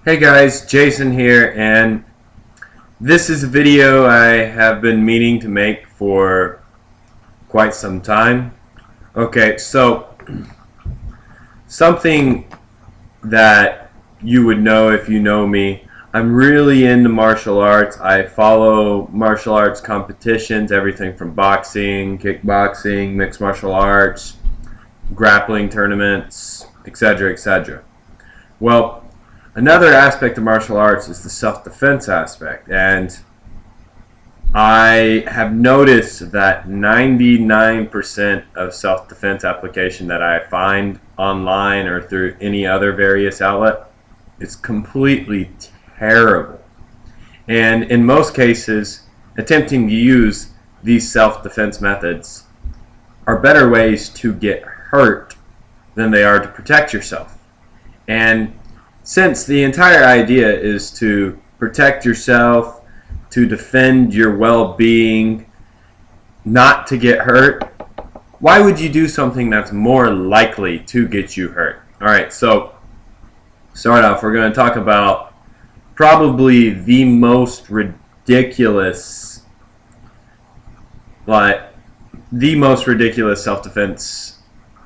Hey guys, Jason here, and this is a video I have been meaning to make for quite some time. Okay, so something that you would know if you know me, I'm really into martial arts. I follow martial arts competitions, everything from boxing, kickboxing, mixed martial arts, grappling tournaments, etc., etc. Well, another aspect of martial arts is the self-defense aspect, and I have noticed that 99% of self-defense application that I find online or through any other various outlet is completely terrible. And in most cases, attempting to use these self-defense methods are better ways to get hurt than they are to protect yourself. And since the entire idea is to protect yourself, to defend your well-being, not to get hurt, why would you do something that's more likely to get you hurt? Alright, so start off, we're going to talk about probably the most ridiculous self-defense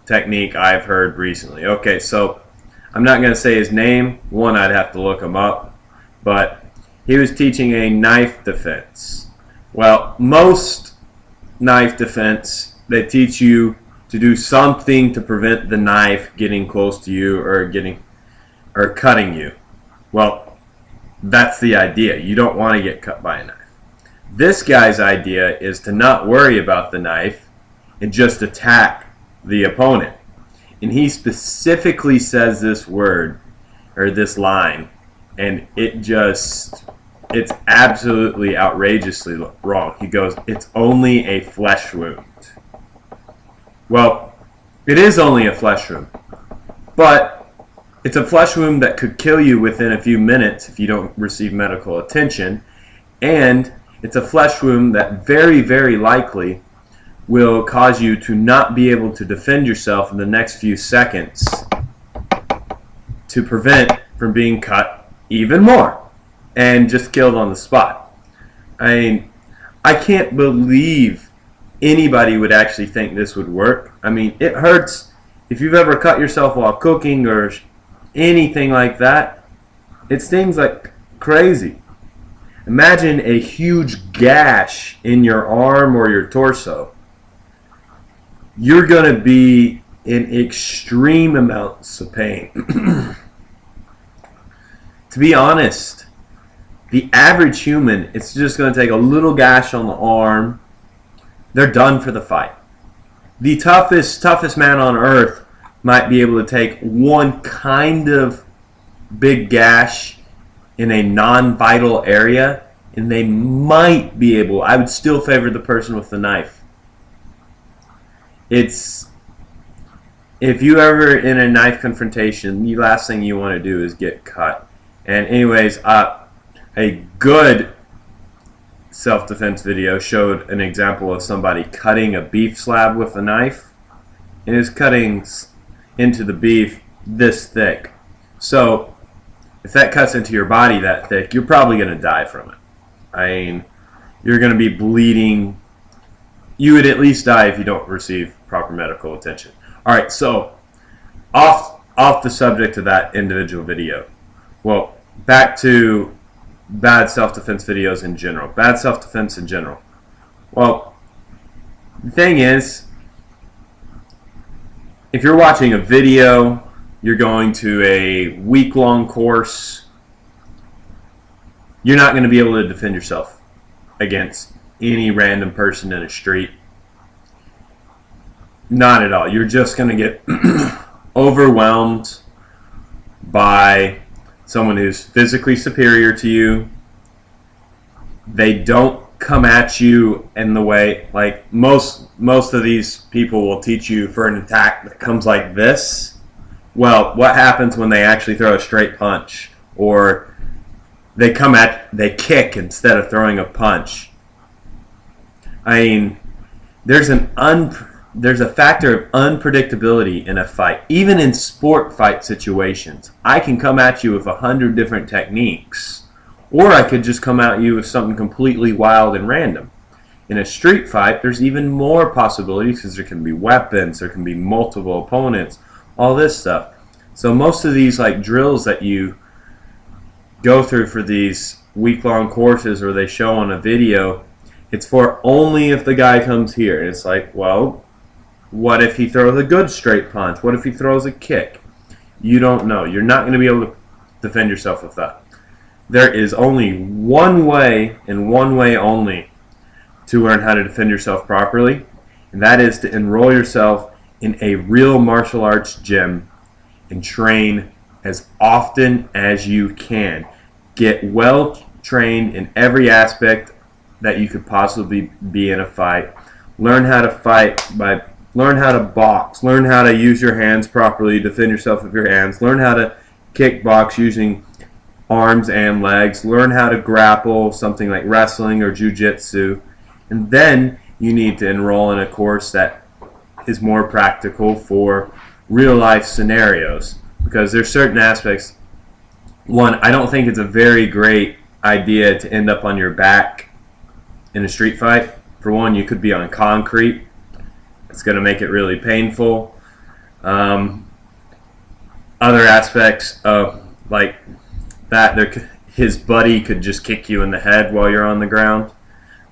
technique I've heard recently. Okay, so I'm not going to say his name. One, I'd have to look him up. But he was teaching a knife defense. Well, most knife defense, they teach you to do something to prevent the knife getting close to you or cutting you. Well, that's the idea. You don't want to get cut by a knife. This guy's idea is to not worry about the knife and just attack the opponent. And he specifically says this word, or this line, and it's absolutely outrageously wrong. He goes, it's only a flesh wound. Well, it is only a flesh wound, but it's a flesh wound that could kill you within a few minutes if you don't receive medical attention, and it's a flesh wound that very, very likely will cause you to not be able to defend yourself in the next few seconds to prevent from being cut even more and just killed on the spot. I mean, I can't believe anybody would actually think this would work. I mean, it hurts. If you've ever cut yourself while cooking or anything like that, it stings like crazy. Imagine a huge gash in your arm or your torso. You're going to be in extreme amounts of pain. To be honest, the average human, it's just going to take a little gash on the arm. They're done for the fight. The toughest man on earth might be able to take one kind of big gash in a non-vital area, and they might be able, I would still favor the person with the knife. If you ever in a knife confrontation, the last thing you want to do is get cut. And anyways, a good self-defense video showed an example of somebody cutting a beef slab with a knife. And it's cutting into the beef this thick. So if that cuts into your body that thick, you're probably going to die from it. I mean, you're going to be bleeding. You would at least die if you don't receive proper medical attention. Alright, so off the subject of that individual video. Well, back to bad self-defense videos in general. Bad self-defense in general. Well, the thing is, if you're watching a video, you're going to a week-long course, you're not going to be able to defend yourself against any random person in a street. Not at all. You're just going to get overwhelmed by someone who's physically superior to you. They don't come at you in the way, like most of these people will teach you for an attack that comes like this. Well, what happens when they actually throw a straight punch, or they kick instead of throwing a punch? I mean, there's an there's a factor of unpredictability in a fight. Even in sport fight situations, I can come at you with 100 different techniques, or I could just come at you with something completely wild and random. In a street fight, there's even more possibilities because there can be weapons, there can be multiple opponents, all this stuff. So most of these like drills that you go through for these week-long courses or they show on a video, it's for only if the guy comes here. And it's like, well, what if he throws a good straight punch? What if he throws a kick? You don't know. You're not going to be able to defend yourself with that. There is only one way and one way only to learn how to defend yourself properly, and that is to enroll yourself in a real martial arts gym and train as often as you can. Get well trained in every aspect that you could possibly be in a fight. Learn how to fight learn how to box, learn how to use your hands properly, defend yourself with your hands, learn how to kickbox using arms and legs, learn how to grapple, something like wrestling or jiu-jitsu. And then you need to enroll in a course that is more practical for real life scenarios, because there's certain aspects. One, I don't think it's a very great idea to end up on your back in a street fight. For one, you could be on concrete. It's going to make it really painful. Other aspects of like that, his buddy could just kick you in the head while you're on the ground.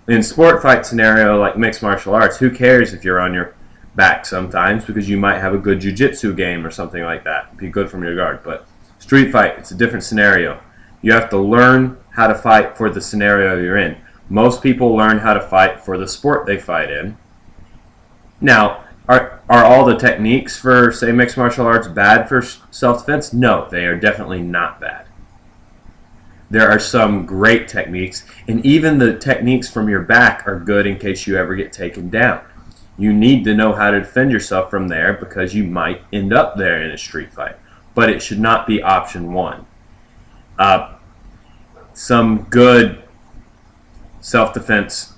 In sport fight scenario like mixed martial arts, who cares if you're on your back sometimes, because you might have a good jiu-jitsu game or something like that. Be good from your guard. But street fight, it's a different scenario. You have to learn how to fight for the scenario you're in. Most people learn how to fight for the sport they fight in. Now, are all the techniques for, say, mixed martial arts bad for self-defense? No, they are definitely not bad. There are some great techniques, and even the techniques from your back are good in case you ever get taken down. You need to know how to defend yourself from there because you might end up there in a street fight. But it should not be option one. Some good self-defense,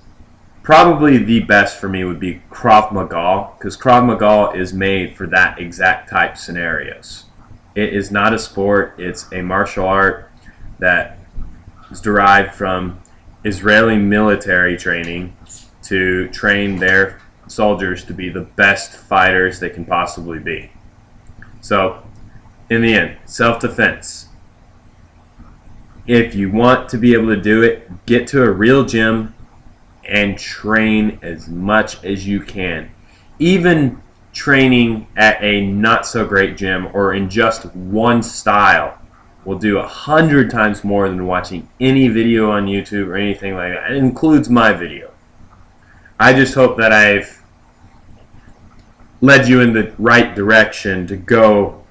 probably the best for me would be Krav Maga, because Krav Maga is made for that exact type scenarios. It is not a sport, it's a martial art that is derived from Israeli military training to train their soldiers to be the best fighters they can possibly be. So, in the end, self-defense. If you want to be able to do it, get to a real gym and train as much as you can. Even training at a not so great gym or in just one style will do 100 times more than watching any video on YouTube or anything like that. It includes my video. I just hope that I've led you in the right direction to go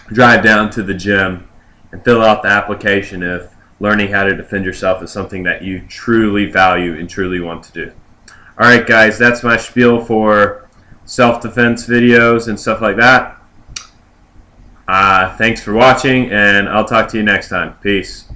drive down to the gym and fill out the application if learning how to defend yourself is something that you truly value and truly want to do. Alright guys, that's my spiel for self-defense videos and stuff like that. Thanks for watching, and I'll talk to you next time. Peace.